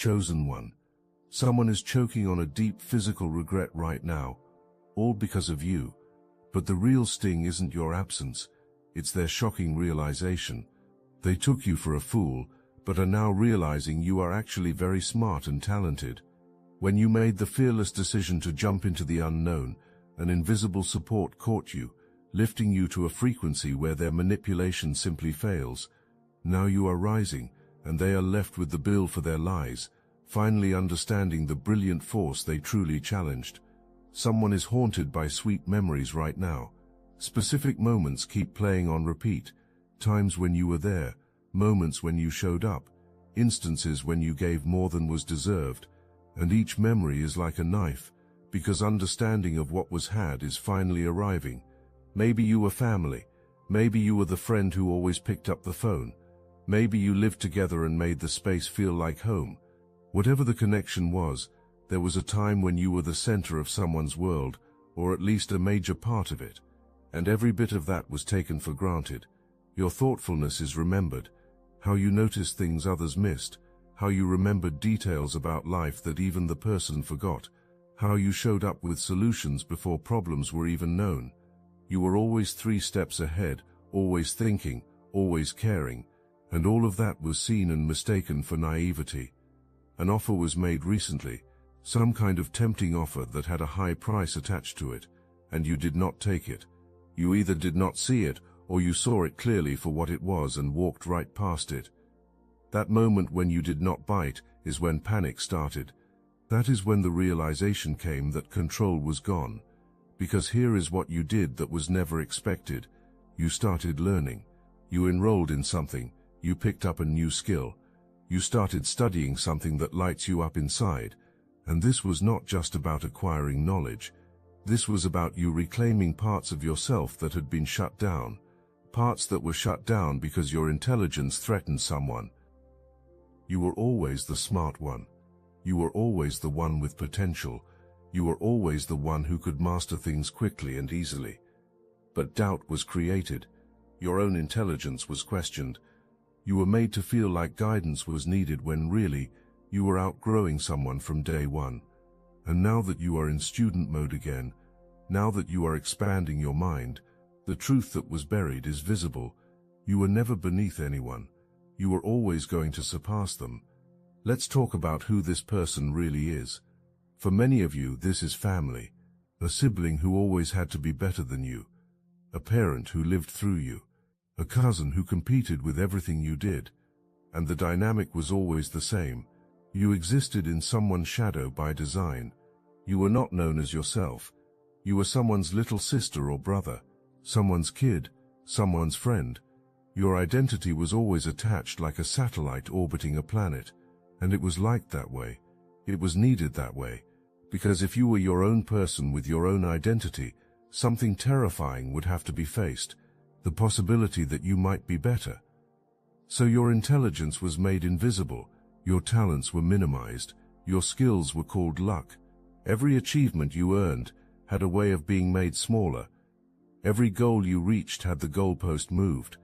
chosen one. Someone is choking on a deep physical regret right now, all because of you. But the real sting isn't your absence, it's their shocking realization. They took you for a fool, but are now realizing you are actually very smart and talented. When you made the fearless decision to jump into the unknown, an invisible support caught you, lifting you to a frequency where their manipulation simply fails. Now you are rising, and they are left with the bill for their lies, finally understanding the brilliant force they truly challenged. Someone is haunted by sweet memories right now. Specific moments keep playing on repeat. Times when you were there, moments when you showed up, instances when you gave more than was deserved. And each memory is like a knife, because understanding of what was had is finally arriving. Maybe you were family. Maybe you were the friend who always picked up the phone. Maybe you lived together and made the space feel like home. Whatever the connection was, there was a time when you were the center of someone's world, or at least a major part of it. And every bit of that was taken for granted. Your thoughtfulness is remembered. How you noticed things others missed. How you remembered details about life that even the person forgot. How you showed up with solutions before problems were even known. You were always 3 steps ahead, always thinking, always caring. And all of that was seen and mistaken for naivety. An offer was made recently, some kind of tempting offer that had a high price attached to it, and you did not take it. You either did not see it, or you saw it clearly for what it was and walked right past it. That moment when you did not bite is when panic started. That is when the realization came that control was gone. Because here is what you did that was never expected. You started learning. You enrolled in something. You picked up a new skill. You started studying something that lights you up inside. And this was not just about acquiring knowledge. This was about you reclaiming parts of yourself that had been shut down. Parts that were shut down because your intelligence threatened someone. You were always the smart one. You were always the one with potential. You were always the one who could master things quickly and easily. But doubt was created. Your own intelligence was questioned. You were made to feel like guidance was needed when really, you were outgrowing someone from day one. And now that you are in student mode again, now that you are expanding your mind, the truth that was buried is visible. You were never beneath anyone. You were always going to surpass them. Let's talk about who this person really is. For many of you, this is family. A sibling who always had to be better than you. A parent who lived through you. A cousin who competed with everything you did. And the dynamic was always the same. You existed in someone's shadow by design. You were not known as yourself. You were someone's little sister or brother, someone's kid, someone's friend. Your identity was always attached like a satellite orbiting a planet, and it was liked that way. It was needed that way, because if you were your own person with your own identity, something terrifying would have to be faced, the possibility that you might be better. So your intelligence was made invisible, your talents were minimized, your skills were called luck. Every achievement you earned had a way of being made smaller. Every goal you reached had the goalpost moved.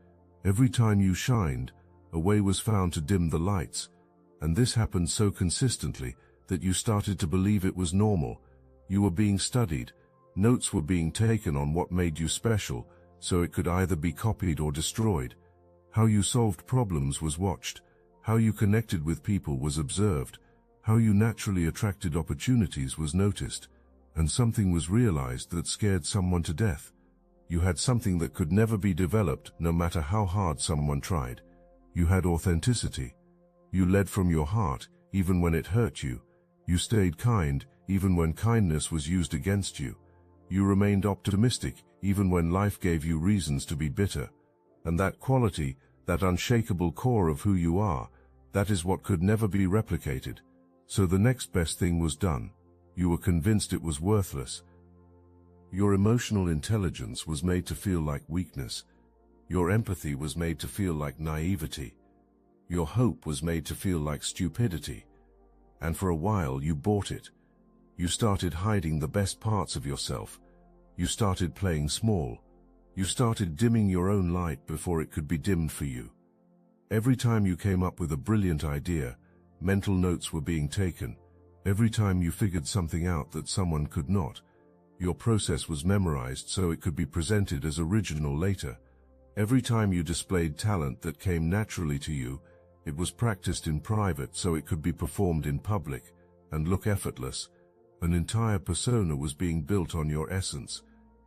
Every time you shined, a way was found to dim the lights, and this happened so consistently that you started to believe it was normal. You were being studied, notes were being taken on what made you special, so it could either be copied or destroyed. How you solved problems was watched, how you connected with people was observed, how you naturally attracted opportunities was noticed, and something was realized that scared someone to death. You had something that could never be developed no matter how hard someone tried. You had authenticity. You led from your heart, even when it hurt you. You stayed kind, even when kindness was used against you. You remained optimistic, even when life gave you reasons to be bitter. And that quality, that unshakable core of who you are, that is what could never be replicated. So the next best thing was done. You were convinced it was worthless. Your emotional intelligence was made to feel like weakness. Your empathy was made to feel like naivety. Your hope was made to feel like stupidity. And for a while you bought it. You started hiding the best parts of yourself. You started playing small. You started dimming your own light before it could be dimmed for you. Every time you came up with a brilliant idea, mental notes were being taken. Every time you figured something out that someone could not, your process was memorized so it could be presented as original later. Every time you displayed talent that came naturally to you, it was practiced in private so it could be performed in public and look effortless. An entire persona was being built on your essence.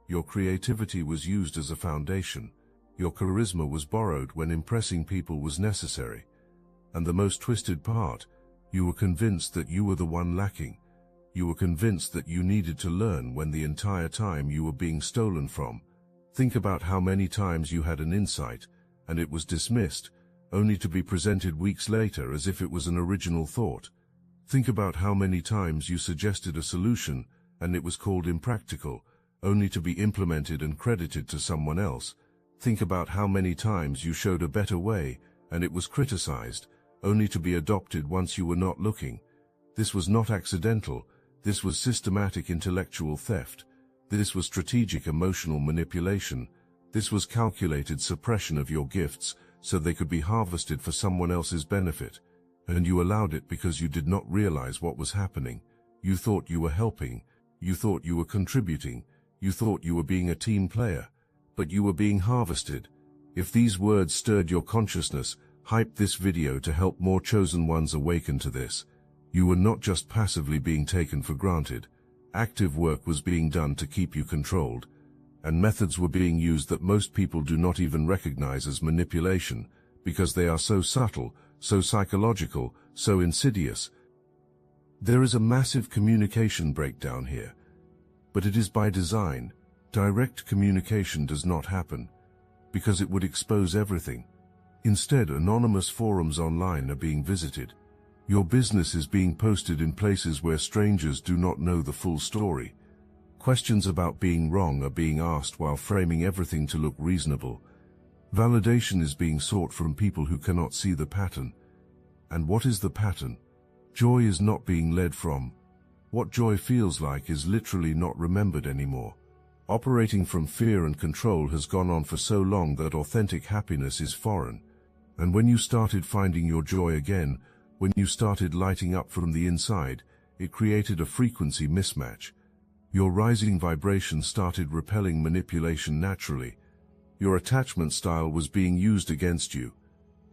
Your creativity was used as a foundation. Your charisma was borrowed when impressing people was necessary. And the most twisted part, you were convinced that you were the one lacking. You were convinced that you needed to learn when the entire time you were being stolen from. Think about how many times you had an insight, and it was dismissed, only to be presented weeks later as if it was an original thought. Think about how many times you suggested a solution, and it was called impractical, only to be implemented and credited to someone else. Think about how many times you showed a better way, and it was criticized, only to be adopted once you were not looking. This was not accidental. This was systematic intellectual theft. This was strategic emotional manipulation. This was calculated suppression of your gifts so they could be harvested for someone else's benefit. And you allowed it because you did not realize what was happening. You thought you were helping. You thought you were contributing. You thought you were being a team player. But you were being harvested. If these words stirred your consciousness, hype this video to help more chosen ones awaken to this. You were not just passively being taken for granted. Active work was being done to keep you controlled. And methods were being used that most people do not even recognize as manipulation, because they are so subtle, so psychological, so insidious. There is a massive communication breakdown here. But it is by design. Direct communication does not happen, because it would expose everything. Instead, anonymous forums online are being visited. Your business is being posted in places where strangers do not know the full story. Questions about being wrong are being asked while framing everything to look reasonable. Validation is being sought from people who cannot see the pattern. And what is the pattern? Joy is not being led from. What joy feels like is literally not remembered anymore. Operating from fear and control has gone on for so long that authentic happiness is foreign. And when you started finding your joy again, when you started lighting up from the inside, it created a frequency mismatch. Your rising vibration started repelling manipulation naturally. Your attachment style was being used against you.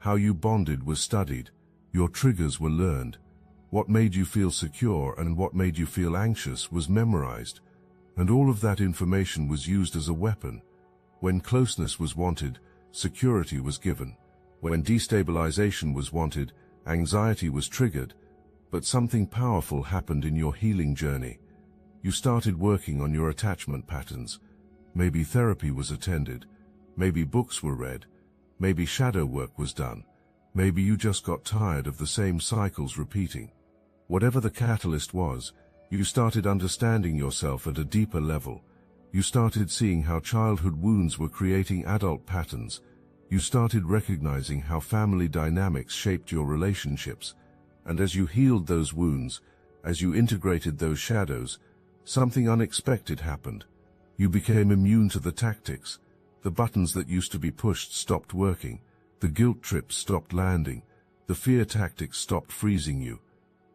How you bonded was studied. Your triggers were learned. What made you feel secure and what made you feel anxious was memorized. And all of that information was used as a weapon. When closeness was wanted, security was given. When destabilization was wanted, anxiety was triggered. But something powerful happened in your healing journey. You started working on your attachment patterns. Maybe therapy was attended. Maybe books were read. Maybe shadow work was done. Maybe you just got tired of the same cycles repeating. Whatever the catalyst was, you started understanding yourself at a deeper level. You started seeing how childhood wounds were creating adult patterns. You started recognizing how family dynamics shaped your relationships. And as you healed those wounds, as you integrated those shadows, something unexpected happened. You became immune to the tactics. The buttons that used to be pushed stopped working. The guilt trips stopped landing. The fear tactics stopped freezing you.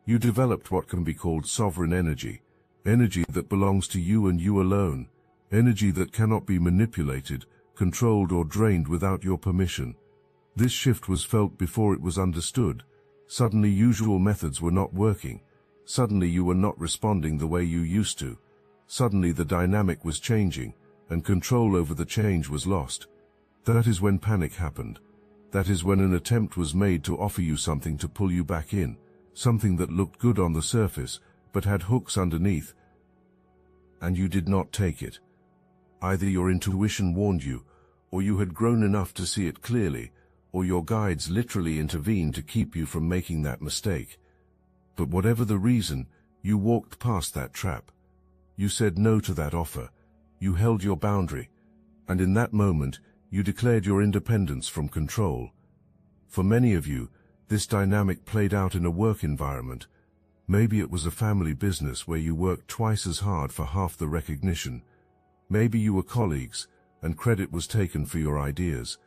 You developed what can be called sovereign energy. Energy that belongs to you and you alone. Energy that cannot be manipulated, controlled or drained without your permission. This shift was felt before it was understood. Suddenly usual methods were not working. Suddenly you were not responding the way you used to. Suddenly the dynamic was changing, and control over the change was lost. That is when panic happened. That is when an attempt was made to offer you something to pull you back in, something that looked good on the surface, but had hooks underneath. And you did not take it. Either your intuition warned you, or you had grown enough to see it clearly, or your guides literally intervened to keep you from making that mistake. But whatever the reason, you walked past that trap. You said no to that offer. You held your boundary. And in that moment, you declared your independence from control. For many of you, this dynamic played out in a work environment. Maybe it was a family business where you worked twice as hard for half the recognition. Maybe you were colleagues, and credit was taken for your ideas.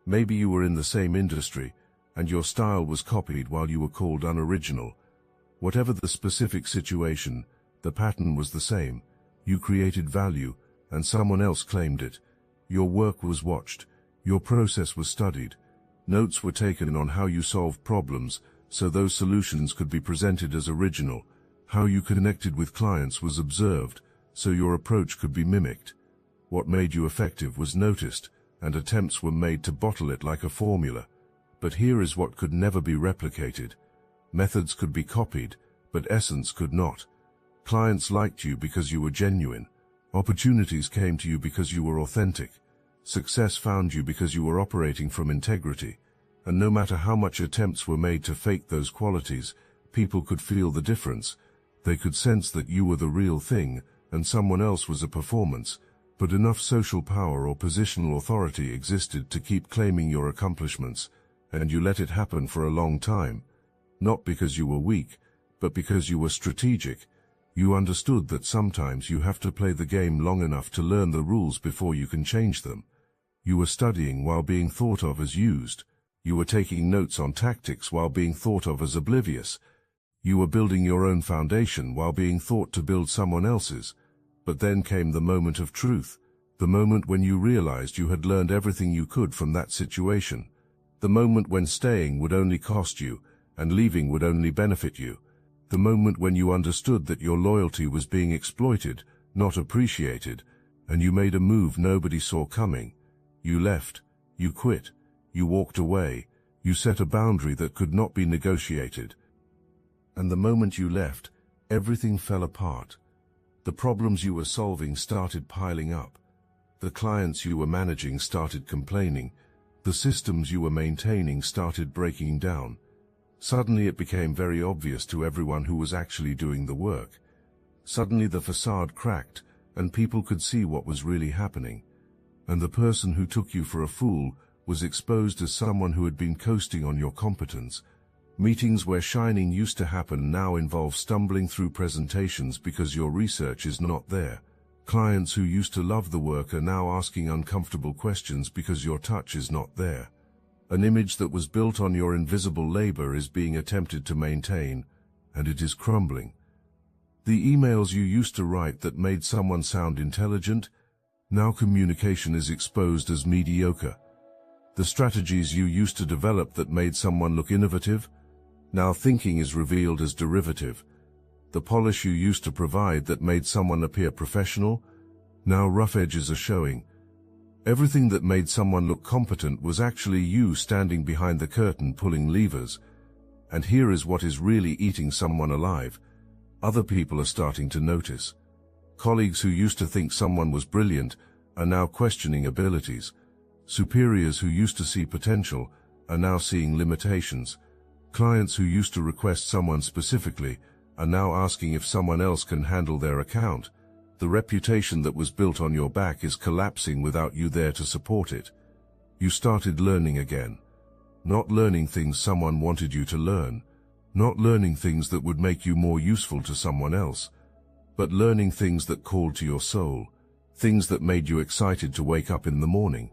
Maybe you were in the same industry, and your style was copied while you were called unoriginal. Whatever the specific situation, the pattern was the same. You created value, and someone else claimed it. Your work was watched. Your process was studied. Notes were taken on how you solved problems, so those solutions could be presented as original. How you connected with clients was observed, so your approach could be mimicked. What made you effective was noticed, and attempts were made to bottle it like a formula. But here is what could never be replicated. Methods could be copied, but essence could not. Clients liked you because you were genuine. Opportunities came to you because you were authentic. Success found you because you were operating from integrity. And no matter how much attempts were made to fake those qualities, people could feel the difference. They could sense that you were the real thing, and someone else was a performance. But enough social power or positional authority existed to keep claiming your accomplishments, and you let it happen for a long time. Not because you were weak, but because you were strategic. You understood that sometimes you have to play the game long enough to learn the rules before you can change them. You were studying while being thought of as used. You were taking notes on tactics while being thought of as oblivious. You were building your own foundation while being thought to build someone else's. But then came the moment of truth, the moment when you realized you had learned everything you could from that situation, the moment when staying would only cost you, and leaving would only benefit you, the moment when you understood that your loyalty was being exploited, not appreciated, and you made a move nobody saw coming. You left, you quit, you walked away, you set a boundary that could not be negotiated. And the moment you left, everything fell apart. The problems you were solving started piling up. The clients you were managing started complaining. The systems you were maintaining started breaking down. Suddenly it became very obvious to everyone who was actually doing the work. Suddenly the facade cracked, and people could see what was really happening. And the person who took you for a fool was exposed as someone who had been coasting on your competence. Meetings where shining used to happen now involve stumbling through presentations because your research is not there. Clients who used to love the work are now asking uncomfortable questions because your touch is not there. An image that was built on your invisible labor is being attempted to maintain, and it is crumbling. The emails you used to write that made someone sound intelligent, now communication is exposed as mediocre. The strategies you used to develop that made someone look innovative, now thinking is revealed as derivative. The polish you used to provide that made someone appear professional, now rough edges are showing. Everything that made someone look competent was actually you standing behind the curtain pulling levers. And here is what is really eating someone alive. Other people are starting to notice. Colleagues who used to think someone was brilliant are now questioning abilities. Superiors who used to see potential are now seeing limitations. Clients who used to request someone specifically are now asking if someone else can handle their account. The reputation that was built on your back is collapsing without you there to support it. You started learning again. Not learning things someone wanted you to learn. Not learning things that would make you more useful to someone else. But learning things that called to your soul. Things that made you excited to wake up in the morning.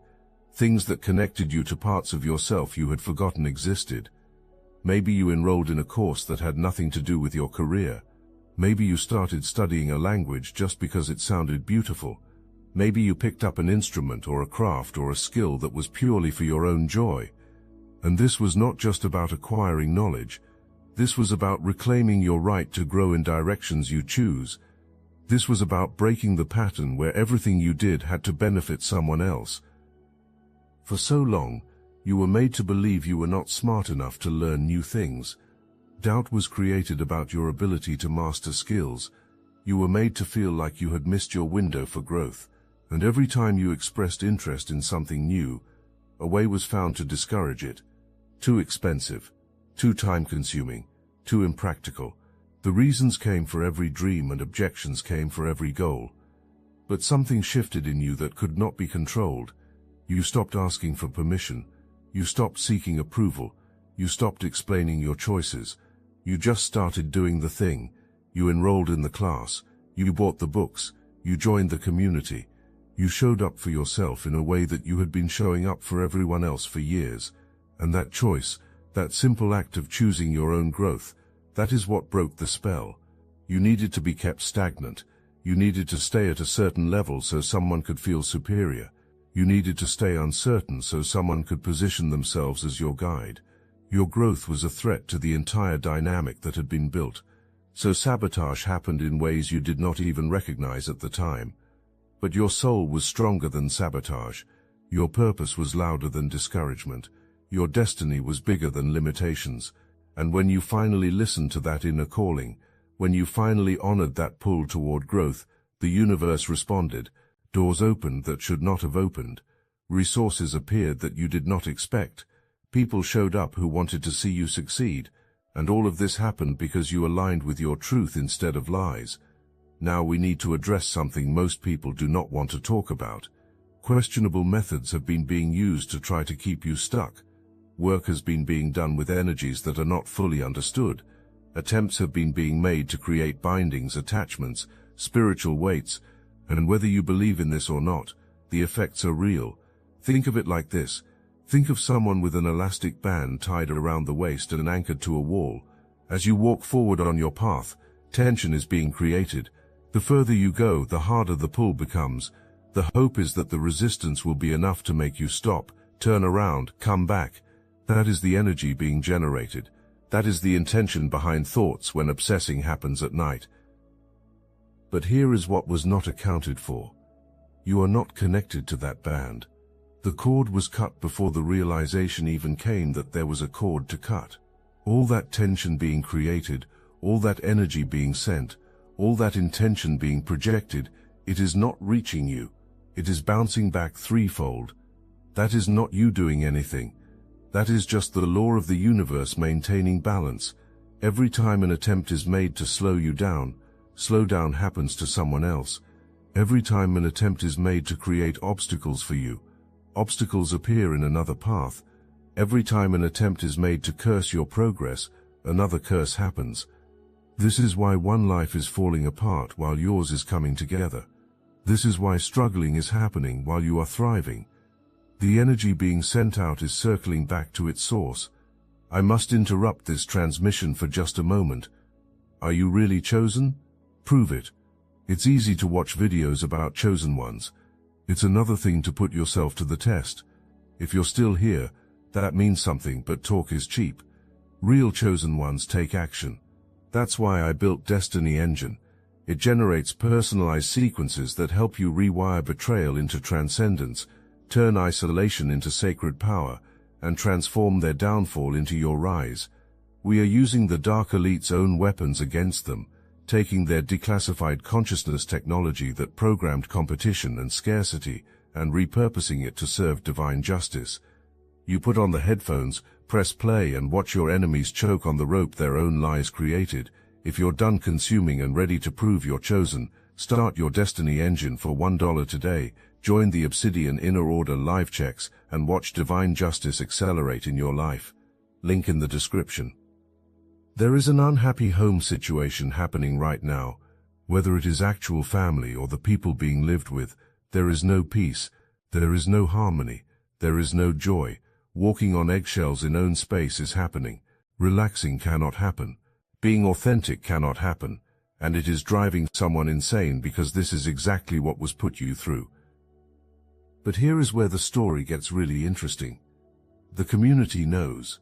Things that connected you to parts of yourself you had forgotten existed. Maybe you enrolled in a course that had nothing to do with your career. Maybe you started studying a language just because it sounded beautiful. Maybe you picked up an instrument or a craft or a skill that was purely for your own joy. And this was not just about acquiring knowledge. This was about reclaiming your right to grow in directions you choose. This was about breaking the pattern where everything you did had to benefit someone else. For so long, you were made to believe you were not smart enough to learn new things. Doubt was created about your ability to master skills. You were made to feel like you had missed your window for growth, and every time you expressed interest in something new, a way was found to discourage it. Too expensive, too time-consuming, too impractical. The reasons came for every dream and objections came for every goal. But something shifted in you that could not be controlled. You stopped asking for permission. You stopped seeking approval. You stopped explaining your choices. You just started doing the thing. You enrolled in the class. You bought the books. You joined the community. You showed up for yourself in a way that you had been showing up for everyone else for years. And that choice, That simple act of choosing your own growth, that is what broke the spell. You needed to be kept stagnant. You needed to stay at a certain level so someone could feel superior. You needed to stay uncertain so someone could position themselves as your guide. Your growth was a threat to the entire dynamic that had been built. So sabotage happened in ways you did not even recognize at the time. But your soul was stronger than sabotage. Your purpose was louder than discouragement. Your destiny was bigger than limitations. And when you finally listened to that inner calling, when you finally honored that pull toward growth, the universe responded. Doors opened that should not have opened. Resources appeared that you did not expect. People showed up who wanted to see you succeed. And all of this happened because you aligned with your truth instead of lies. Now we need to address something most people do not want to talk about. Questionable methods have been being used to try to keep you stuck. Work has been being done with energies that are not fully understood. Attempts have been being made to create bindings, attachments, spiritual weights, and whether you believe in this or not, the effects are real. Think of it like this. Think of someone with an elastic band tied around the waist and anchored to a wall. As you walk forward on your path, tension is being created. The further you go, the harder the pull becomes. The hope is that the resistance will be enough to make you stop, turn around, come back. That is the energy being generated. That is the intention behind thoughts when obsessing happens at night. But here is what was not accounted for. You are not connected to that band. The cord was cut before the realization even came that there was a cord to cut. All that tension being created, all that energy being sent, all that intention being projected, it is not reaching you. It is bouncing back threefold. That is not you doing anything. That is just the law of the universe maintaining balance. Every time an attempt is made to slow you down, slowdown happens to someone else. Every time an attempt is made to create obstacles for you, obstacles appear in another path. Every time an attempt is made to curse your progress, another curse happens. This is why one life is falling apart while yours is coming together. This is why struggling is happening while you are thriving. The energy being sent out is circling back to its source. I must interrupt this transmission for just a moment. Are you really chosen? Prove it. It's easy to watch videos about chosen ones. It's another thing to put yourself to the test. If you're still here, that means something, but talk is cheap. Real chosen ones take action. That's why I built Destiny Engine. It generates personalized sequences that help you rewire betrayal into transcendence, turn isolation into sacred power, and transform their downfall into your rise. We are using the Dark Elite's own weapons against them, taking their declassified consciousness technology that programmed competition and scarcity and repurposing it to serve divine justice. You put on the headphones, press play, and watch your enemies choke on the rope their own lies created. If you're done consuming and ready to prove you're chosen, start your Destiny Engine for $1 today. Join the Obsidian Inner Order live checks and watch divine justice accelerate in your life. Link in the description. There is an unhappy home situation happening right now. Whether it is actual family or the people being lived with, there is no peace, there is no harmony, there is no joy. Walking on eggshells in own space is happening. Relaxing cannot happen. Being authentic cannot happen. And it is driving someone insane because this is exactly what was put you through. But here is where the story gets really interesting. The community knows.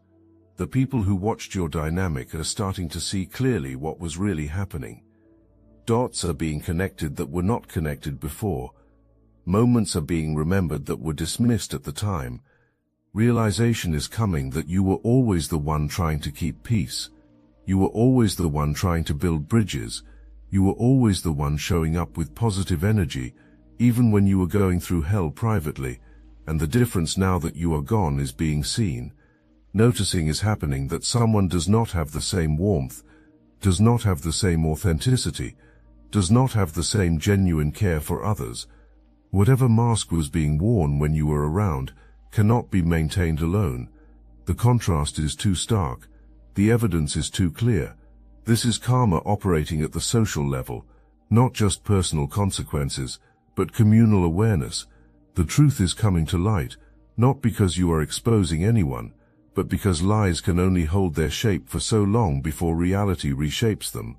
The people who watched your dynamic are starting to see clearly what was really happening. Dots are being connected that were not connected before. Moments are being remembered that were dismissed at the time. Realization is coming that you were always the one trying to keep peace. You were always the one trying to build bridges. You were always the one showing up with positive energy, even when you were going through hell privately. And the difference now that you are gone is being seen. Noticing is happening that someone does not have the same warmth, does not have the same authenticity, does not have the same genuine care for others. Whatever mask was being worn when you were around cannot be maintained alone. The contrast is too stark. The evidence is too clear. This is karma operating at the social level, not just personal consequences, but communal awareness. The truth is coming to light, not because you are exposing anyone, but because lies can only hold their shape for so long before reality reshapes them.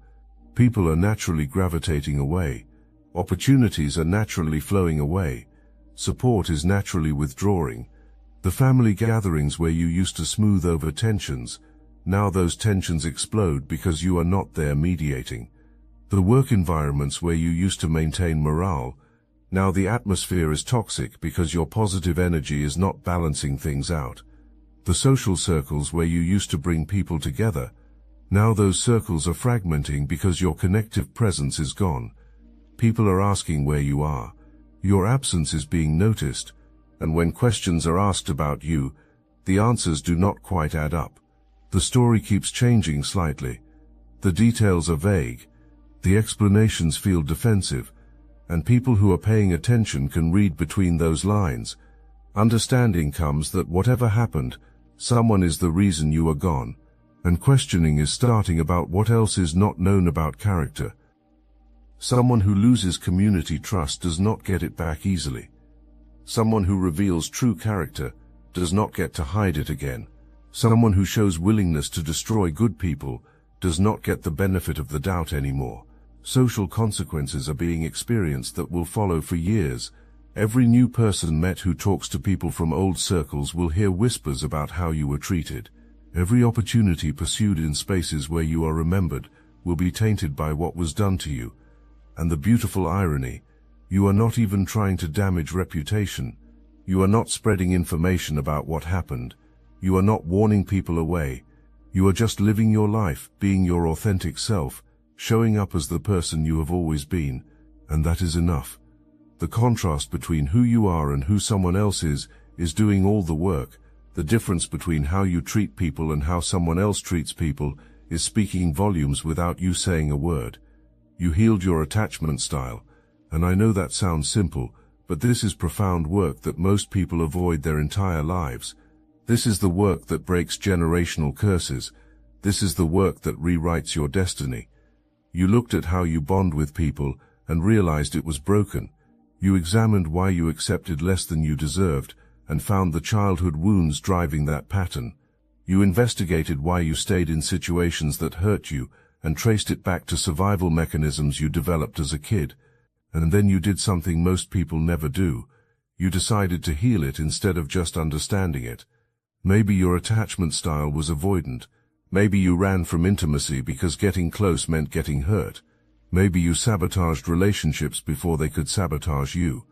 People are naturally gravitating away. Opportunities are naturally flowing away. Support is naturally withdrawing. The family gatherings where you used to smooth over tensions, now those tensions explode because you are not there mediating. The work environments where you used to maintain morale, now the atmosphere is toxic because your positive energy is not balancing things out. The social circles where you used to bring people together, now those circles are fragmenting because your connective presence is gone. People are asking where you are. Your absence is being noticed, and when questions are asked about you, the answers do not quite add up. The story keeps changing slightly. The details are vague. The explanations feel defensive, and people who are paying attention can read between those lines. Understanding comes that whatever happened, someone is the reason you are gone, and questioning is starting about what else is not known about character. Someone who loses community trust does not get it back easily. Someone who reveals true character does not get to hide it again. Someone who shows willingness to destroy good people does not get the benefit of the doubt anymore. Social consequences are being experienced that will follow for years. Every new person met who talks to people from old circles will hear whispers about how you were treated. Every opportunity pursued in spaces where you are remembered will be tainted by what was done to you. And the beautiful irony, you are not even trying to damage reputation. You are not spreading information about what happened. You are not warning people away. You are just living your life, being your authentic self, showing up as the person you have always been, and that is enough. The contrast between who you are and who someone else is doing all the work. The difference between how you treat people and how someone else treats people is speaking volumes without you saying a word. You healed your attachment style, and I know that sounds simple, but this is profound work that most people avoid their entire lives. This is the work that breaks generational curses. This is the work that rewrites your destiny. You looked at how you bond with people and realized it was broken. You examined why you accepted less than you deserved and found the childhood wounds driving that pattern. You investigated why you stayed in situations that hurt you and traced it back to survival mechanisms you developed as a kid. And then you did something most people never do. You decided to heal it instead of just understanding it. Maybe your attachment style was avoidant. Maybe you ran from intimacy because getting close meant getting hurt. Maybe you sabotaged relationships before they could sabotage you.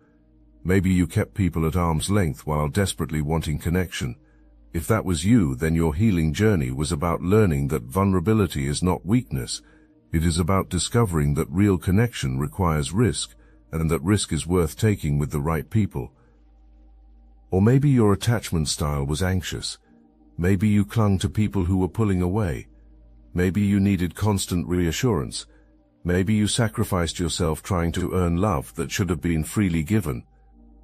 Maybe you kept people at arm's length while desperately wanting connection. If that was you, then your healing journey was about learning that vulnerability is not weakness. It is about discovering that real connection requires risk, and that risk is worth taking with the right people. Or maybe your attachment style was anxious. Maybe you clung to people who were pulling away. Maybe you needed constant reassurance. Maybe you sacrificed yourself trying to earn love that should have been freely given.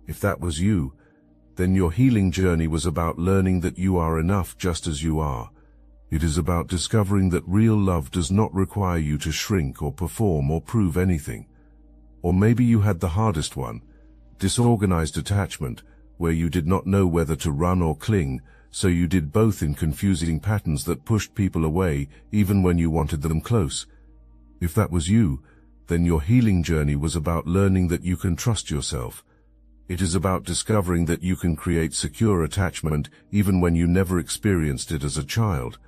If that was you, then your healing journey was about learning that you are enough just as you are. It is about discovering that real love does not require you to shrink or perform or prove anything. Or maybe you had the hardest one, disorganized attachment, where you did not know whether to run or cling, so you did both in confusing patterns that pushed people away even when you wanted them close. If that was you, then your healing journey was about learning that you can trust yourself. It is about discovering that you can create secure attachment even when you never experienced it as a child.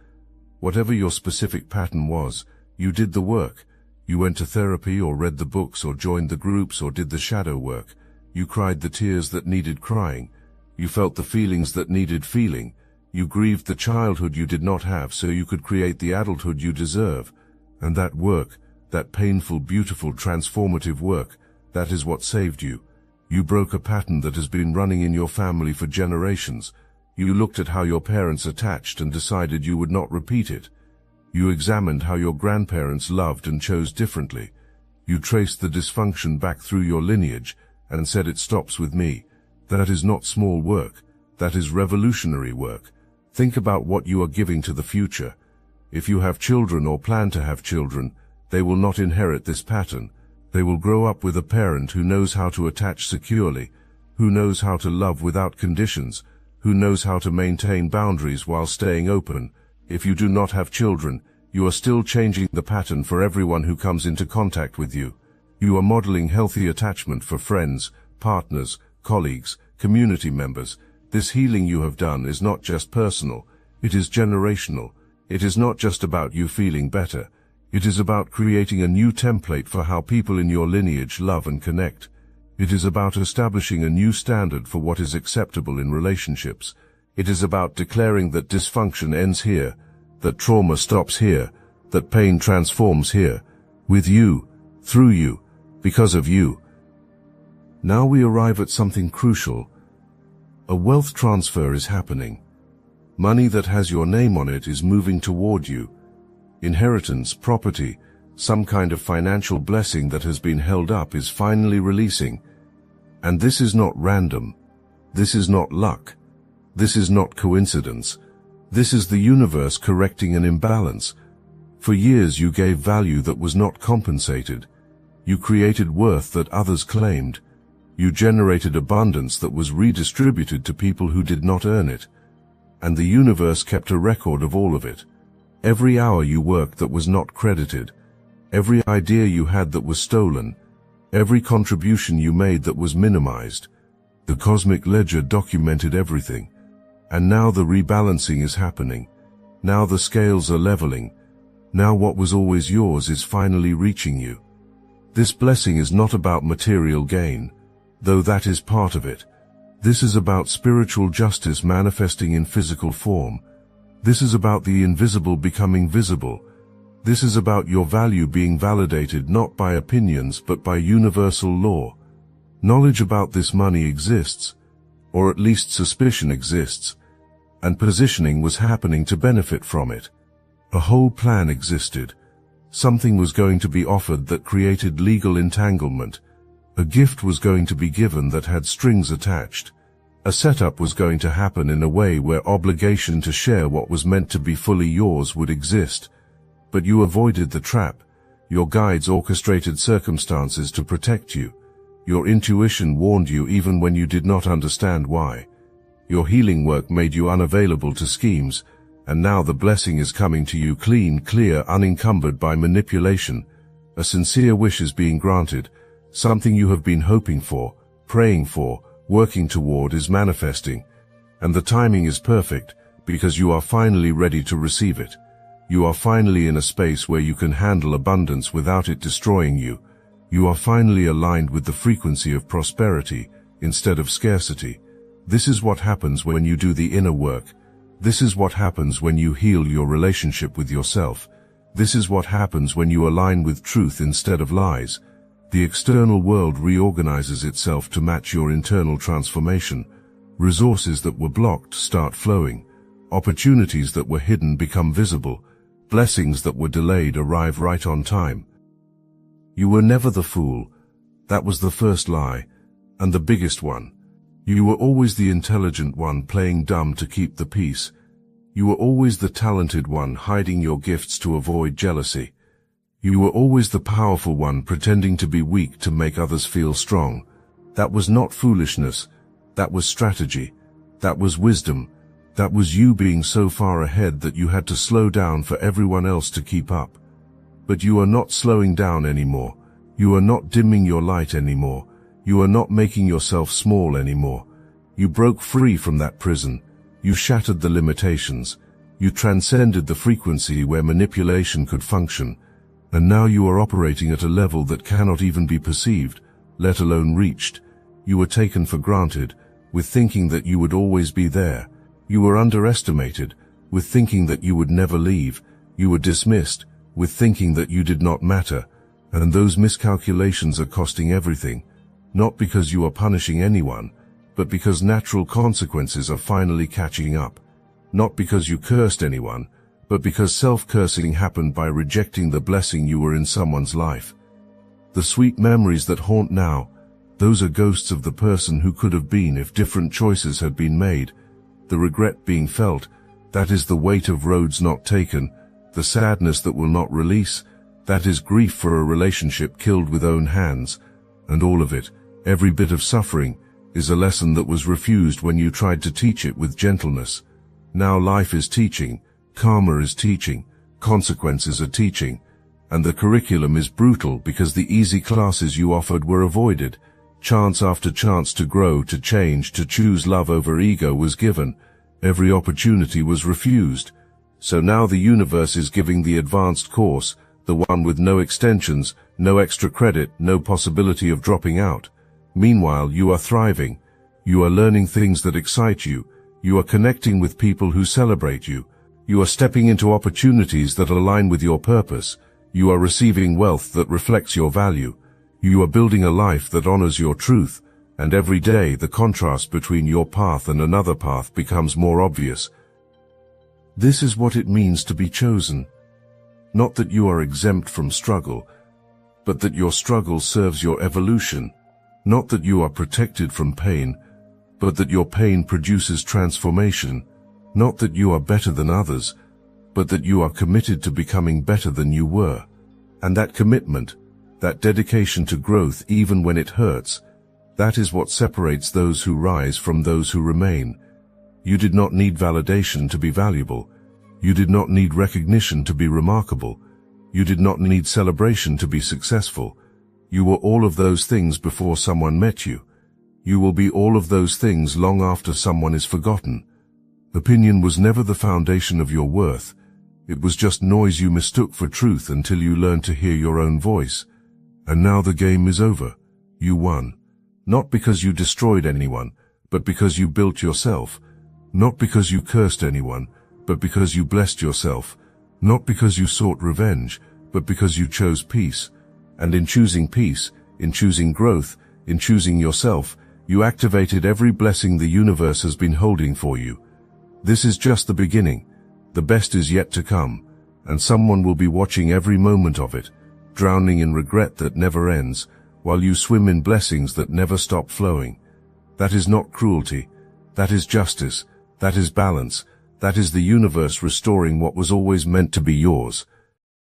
Whatever your specific pattern was, you did the work. You went to therapy or read the books or joined the groups or did the shadow work. You cried the tears that needed crying. You felt the feelings that needed feeling. You grieved the childhood you did not have so you could create the adulthood you deserve. And that work, that painful, beautiful, transformative work, that is what saved you. You broke a pattern that has been running in your family for generations. You looked at how your parents attached and decided you would not repeat it. You examined how your grandparents loved and chose differently. You traced the dysfunction back through your lineage and said it stops with me. That is not small work. That is revolutionary work. Think about what you are giving to the future. If you have children or plan to have children, they will not inherit this pattern. They will grow up with a parent who knows how to attach securely, who knows how to love without conditions, who knows how to maintain boundaries while staying open. If you do not have children, you are still changing the pattern for everyone who comes into contact with you. You are modeling healthy attachment for friends, partners, colleagues, community members. This healing you have done is not just personal, it is generational. It is not just about you feeling better. It is about creating a new template for how people in your lineage love and connect. It is about establishing a new standard for what is acceptable in relationships. It is about declaring that dysfunction ends here, that trauma stops here, that pain transforms here, with you, through you, because of you. Now we arrive at something crucial. A wealth transfer is happening. Money that has your name on it is moving toward you. Inheritance, property, some kind of financial blessing that has been held up is finally releasing. And this is not random. This is not luck. This is not coincidence. This is the universe correcting an imbalance. For years you gave value that was not compensated. You created worth that others claimed. You generated abundance that was redistributed to people who did not earn it. And the universe kept a record of all of it. Every hour you worked that was not credited, every idea you had that was stolen, every contribution you made that was minimized. The cosmic ledger documented everything. And now the rebalancing is happening. Now the scales are leveling. Now what was always yours is finally reaching you. This blessing is not about material gain, though that is part of it. This is about spiritual justice manifesting in physical form. This is about the invisible becoming visible. This is about your value being validated not by opinions but by universal law. Knowledge about this money exists, or at least suspicion exists, and positioning was happening to benefit from it. A whole plan existed. Something was going to be offered that created legal entanglement. A gift was going to be given that had strings attached. A setup was going to happen in a way where obligation to share what was meant to be fully yours would exist. But you avoided the trap. Your guides orchestrated circumstances to protect you. Your intuition warned you even when you did not understand why. Your healing work made you unavailable to schemes, and now the blessing is coming to you clean, clear, unencumbered by manipulation. A sincere wish is being granted. Something you have been hoping for, praying for, working toward is manifesting, and the timing is perfect because you are finally ready to receive it. You are finally in a space where you can handle abundance without it destroying you. You are finally aligned with the frequency of prosperity instead of scarcity. This is what happens when you do the inner work. This is what happens when you heal your relationship with yourself. This is what happens when you align with truth instead of lies. The external world reorganizes itself to match your internal transformation. Resources that were blocked start flowing. Opportunities that were hidden become visible. Blessings that were delayed arrive right on time. You were never the fool. That was the first lie, and the biggest one. You were always the intelligent one playing dumb to keep the peace. You were always the talented one hiding your gifts to avoid jealousy. You were always the powerful one pretending to be weak to make others feel strong. That was not foolishness. That was strategy. That was wisdom. That was you being so far ahead that you had to slow down for everyone else to keep up. But you are not slowing down anymore. You are not dimming your light anymore. You are not making yourself small anymore. You broke free from that prison. You shattered the limitations. You transcended the frequency where manipulation could function. And now you are operating at a level that cannot even be perceived, let alone reached. You were taken for granted, with thinking that you would always be there. You were underestimated, with thinking that you would never leave. You were dismissed, with thinking that you did not matter. And those miscalculations are costing everything, not because you are punishing anyone, but because natural consequences are finally catching up. Not because you cursed anyone, but because self-cursing happened by rejecting the blessing you were in someone's life. The sweet memories that haunt now, those are ghosts of the person who could have been if different choices had been made. The regret being felt, that is the weight of roads not taken. The sadness that will not release, that is grief for a relationship killed with own hands. And all of it, every bit of suffering, is a lesson that was refused when you tried to teach it with gentleness. Now life is teaching, karma is teaching, consequences are teaching, and the curriculum is brutal because the easy classes you offered were avoided. Chance after chance to grow, to change, to choose love over ego was given. Every opportunity was refused. So now the universe is giving the advanced course, the one with no extensions, no extra credit, no possibility of dropping out. Meanwhile, you are thriving. You are learning things that excite you. You are connecting with people who celebrate you. You are stepping into opportunities that align with your purpose. You are receiving wealth that reflects your value. You are building a life that honors your truth. And every day, the contrast between your path and another path becomes more obvious. This is what it means to be chosen. Not that you are exempt from struggle, but that your struggle serves your evolution. Not that you are protected from pain, but that your pain produces transformation. Not that you are better than others, but that you are committed to becoming better than you were. And that commitment, that dedication to growth even when it hurts, that is what separates those who rise from those who remain. You did not need validation to be valuable. You did not need recognition to be remarkable. You did not need celebration to be successful. You were all of those things before someone met you. You will be all of those things long after someone is forgotten. Opinion was never the foundation of your worth. It was just noise you mistook for truth until you learned to hear your own voice. And now the game is over. You won. Not because you destroyed anyone, but because you built yourself. Not because you cursed anyone, but because you blessed yourself. Not because you sought revenge, but because you chose peace. And in choosing peace, in choosing growth, in choosing yourself, you activated every blessing the universe has been holding for you. This is just the beginning. The best is yet to come, and someone will be watching every moment of it, drowning in regret that never ends, while you swim in blessings that never stop flowing. That is not cruelty. That is justice. That is balance. That is the universe restoring what was always meant to be yours.